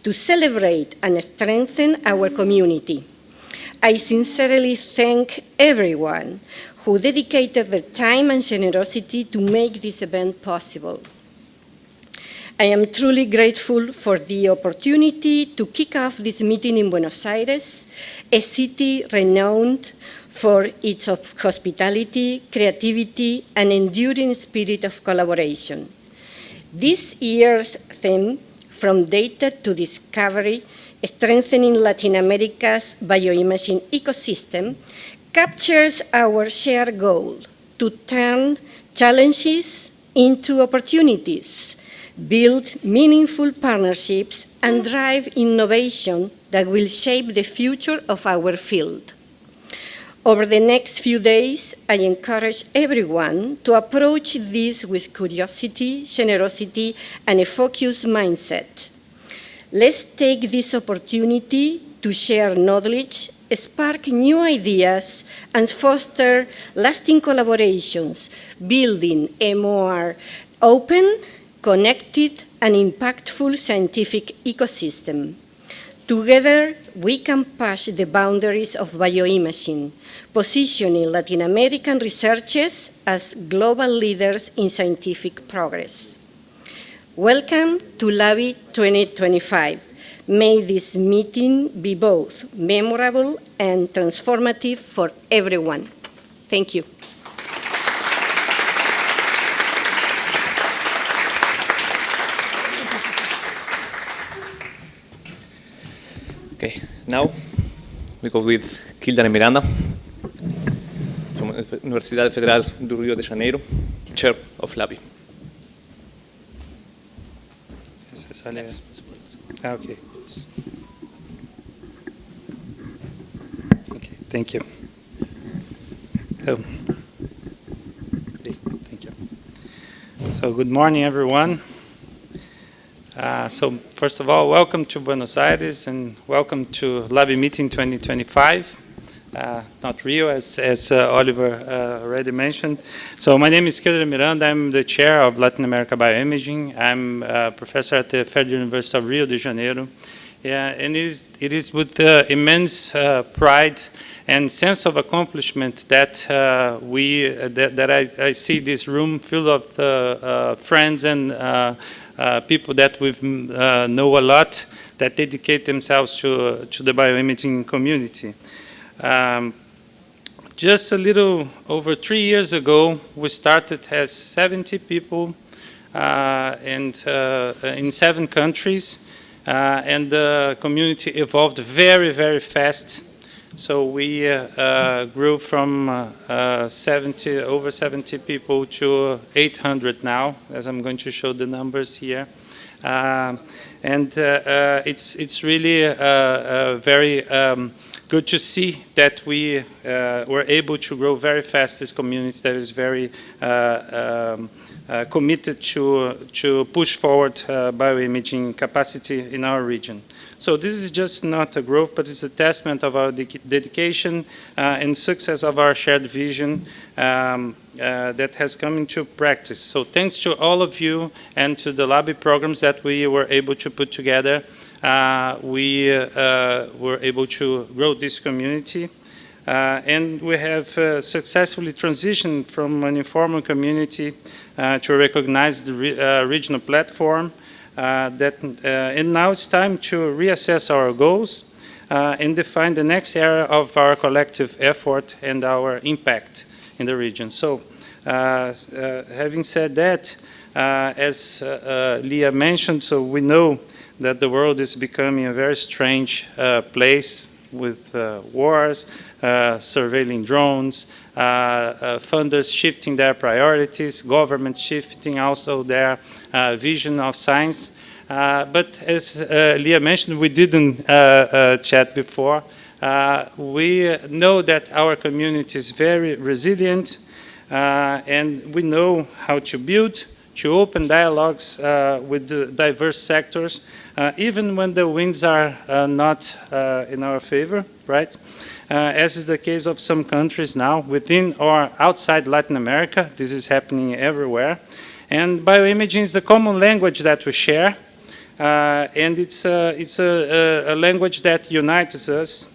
to celebrate and strengthen our community. I sincerely thank everyone who dedicated their time and generosity to make this event possible. I am truly grateful for the opportunity to kick off this meeting in Buenos Aires, a city renowned for its hospitality, creativity, and enduring spirit of collaboration. This year's theme, From Data to Discovery, Strengthening Latin America's Bioimaging Ecosystem, captures our shared goal to turn challenges into opportunities, build meaningful partnerships, and drive innovation that will shape the future of our field. Over the next few days, I encourage everyone to approach this with curiosity, generosity, and a focused mindset. Let's take this opportunity to share knowledge, spark new ideas, and foster lasting collaborations, building a more open, connected, and impactful scientific ecosystem. Together, we can push the boundaries of bioimaging, positioning Latin American researchers as global leaders in scientific progress. Welcome to LABI 2025. May this meeting be both memorable and transformative for everyone. Thank you. Okay, now we go with Kildare Miranda from Universidad Federal do Rio de Janeiro, Chair of LABI. Okay. Okay, thank you. Thank you. So good morning, everyone. So first of all, welcome to Buenos Aires and welcome to LABI meeting 2025. Not Rio, as Oliver already mentioned. So my name is Kildare Miranda. I'm the chair of Latin America Bioimaging. I'm a professor at the Federal University of Rio de Janeiro. Yeah, and it is with immense pride and sense of accomplishment that I see this room full of friends and people that we know a lot that dedicate themselves to the bioimaging community. Just a little over 3 years ago, we started as 70 people and in 7 countries, and the community evolved very, very fast. So we grew from over 70 people to 800 now, as I'm going to show the numbers here. It's really very good to see that we were able to grow very fast this community that is very committed to push forward bioimaging capacity in our region. So this is just not a growth, but it's a testament of our dedication and success of our shared vision that has come into practice. So thanks to all of you and to the LABI programs that we were able to put together, we were able to grow this community. And we have successfully transitioned from an informal community to a recognized regional platform. And now it's time to reassess our goals and define the next era of our collective effort and our impact in the region. So, having said that, as Leah mentioned, so we know that the world is becoming a very strange place with wars, surveilling drones, funders shifting their priorities, governments shifting also their vision of science. But as Leah mentioned, we didn't chat before. We know that our community is very resilient, and we know how to build, to open dialogues with the diverse sectors, even when the winds are not in our favor, right? As is the case of some countries now, within or outside Latin America. This is happening everywhere. And bioimaging is a common language that we share. And it's a language that unites us,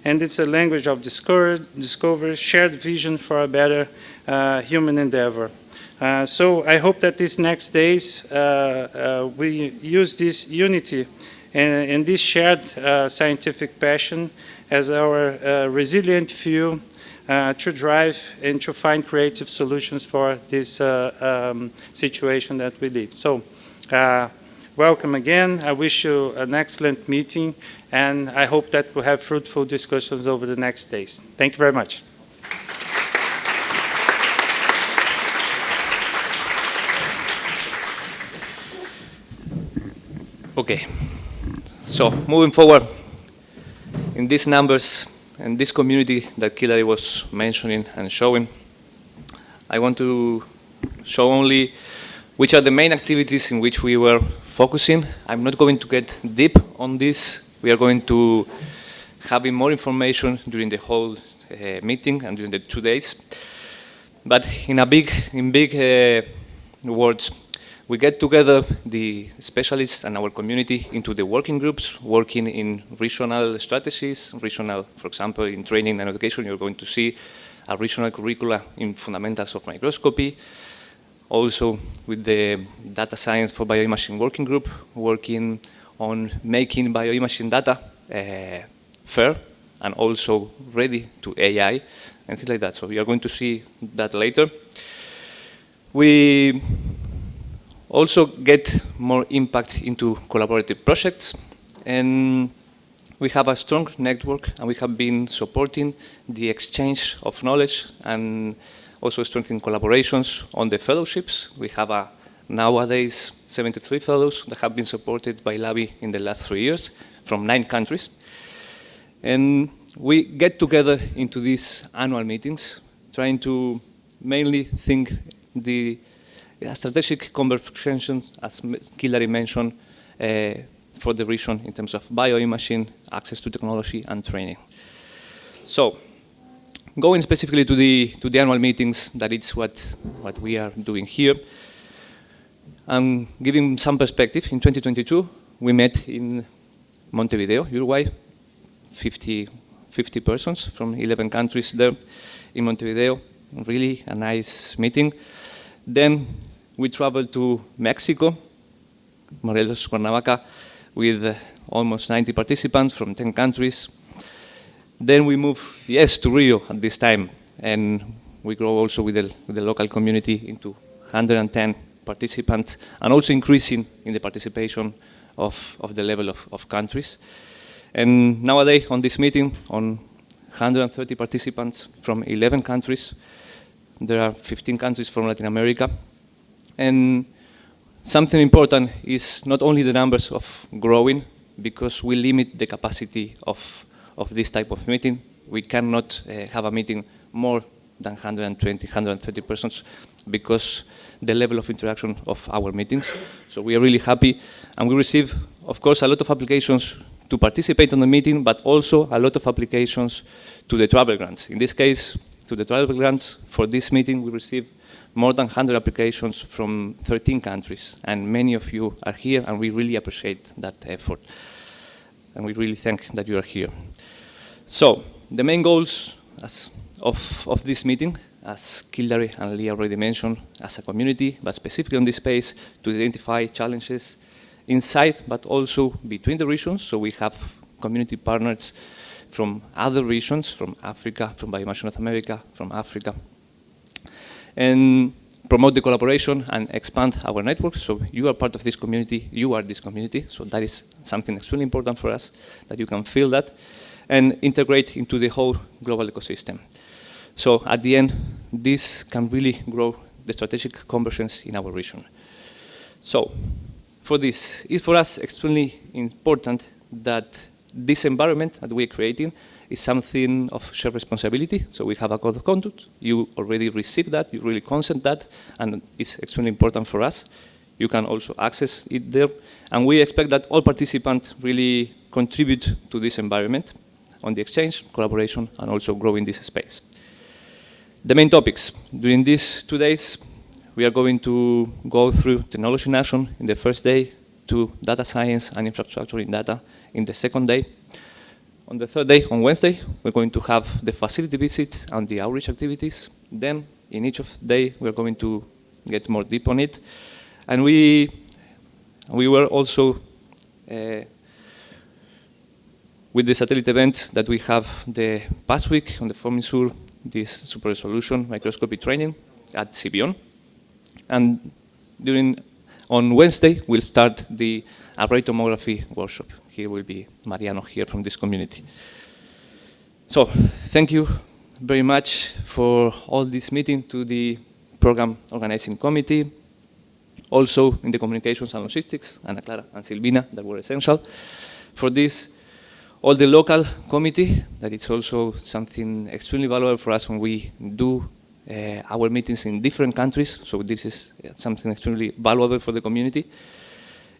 and it's a language of discovery, shared vision for a better human endeavor. So I hope that these next days we use this unity and this shared scientific passion as our resilient fuel to drive and to find creative solutions for this situation that we live. So welcome again. I wish you an excellent meeting, and I hope that we'll have fruitful discussions over the next days. Thank you very much. Okay, so moving forward, in these numbers and this community that Kildare was mentioning and showing, I want to show only which are the main activities in which we were focusing. I'm not going to get deep on this. We are going to have more information during the whole meeting and during the 2 days. But in big words, we get together the specialists and our community into the working groups, working in regional strategies, for example, in training and education, you're going to see a regional curricula in fundamentals of microscopy. Also with the data science for bioimaging working group, working on making bioimaging data fair and also ready to AI and things like that. So we are going to see that later. We also get more impact into collaborative projects, and we have a strong network, and we have been supporting the exchange of knowledge and also strengthening collaborations on the fellowships. We have nowadays 73 fellows that have been supported by LABI in the last 3 years from 9 countries. And we get together into these annual meetings, trying to mainly think the strategic conversation, as Kildare mentioned, for the region in terms of bioimaging, access to technology, and training. So, going specifically to the annual meetings, that is what we are doing here. Giving some perspective, in 2022, we met in Montevideo, Uruguay, 50 persons from 11 countries there in Montevideo. Really a nice meeting. Then we traveled to Mexico, Morelos, Cuernavaca, with almost 90 participants from 10 countries. Then we moved, to Rio at this time, and we grow also with the local community into 110 participants, and also increasing in the participation of the level of countries. And nowadays, on this meeting, on 130 participants from 11 countries, there are 15 countries from Latin America. And something important is not only the numbers of growing, because we limit the capacity of this type of meeting. We cannot have a meeting more than 120, 130 persons, because the level of interaction of our meetings. So we are really happy. And we receive, of course, a lot of applications to participate in the meeting, but also a lot of applications to the travel grants. In this case, to the travel grants for this meeting, we received more than 100 applications from 13 countries, and many of you are here, and we really appreciate that effort. And we really thank that you are here. So, the main goals of this meeting, as Kildare and Lee already mentioned, as a community, but specifically on this space, to identify challenges inside, but also between the regions. So we have community partners from other regions, from Africa, from Bioimaging North America, from Africa, and promote the collaboration and expand our network. So you are part of this community, you are this community, so that is something extremely important for us, that you can feel that, and integrate into the whole global ecosystem. So at the end, this can really grow the strategic convergence in our region. So for this, it's for us extremely important that this environment that we're creating is something of shared responsibility. So we have a code of conduct. You already received that, you really consent that, and it's extremely important for us. You can also access it there. And we expect that all participants really contribute to this environment on the exchange, collaboration, and also growing this space. The main topics. During these 2 days, we are going to go through technology in action in the first day, to data science and infrastructure in data in the second day. On the third day, on Wednesday, we're going to have the facility visits and the outreach activities. Then, in each of the day, we're going to get more deep on it. And we were also, with the satellite event that we have the past week on the Formisur, this super resolution microscopy training at CBION. And on Wednesday, we'll start the array tomography workshop. Here will be Mariano here from this community. So thank you very much for all this meeting to the program organizing committee, also in the communications and logistics, Ana Clara and Silvina, that were essential for this. All the local committee, that it's also something extremely valuable for us when we do our meetings in different countries. So this is something extremely valuable for the community.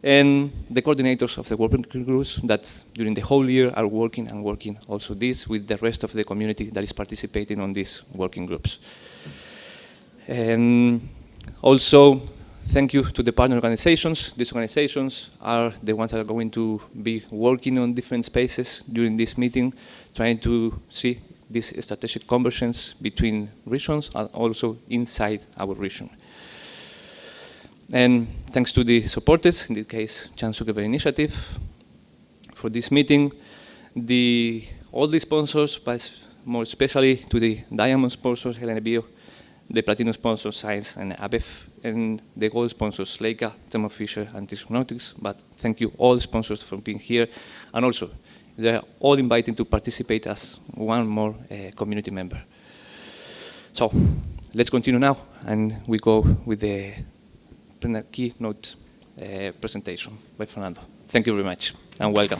And the coordinators of the working groups that during the whole year are working also this with the rest of the community that is participating on these working groups. And also, thank you to the partner organizations. These organizations are the ones that are going to be working on different spaces during this meeting, trying to see these strategic conversions between regions and also inside our region. And thanks to the supporters, in this case, Chan Zuckerberg Initiative, for this meeting, all the sponsors, but more especially to the diamond sponsors, LABI, the platinum sponsors, Science and ABEF, and the gold sponsors, Leica, Thermo Fisher, and Tisnotics. But thank you all sponsors for being here. And also, they are all invited to participate as one more community member. So let's continue now, and we go with the keynote presentation by Fernando. Thank you very much, and welcome.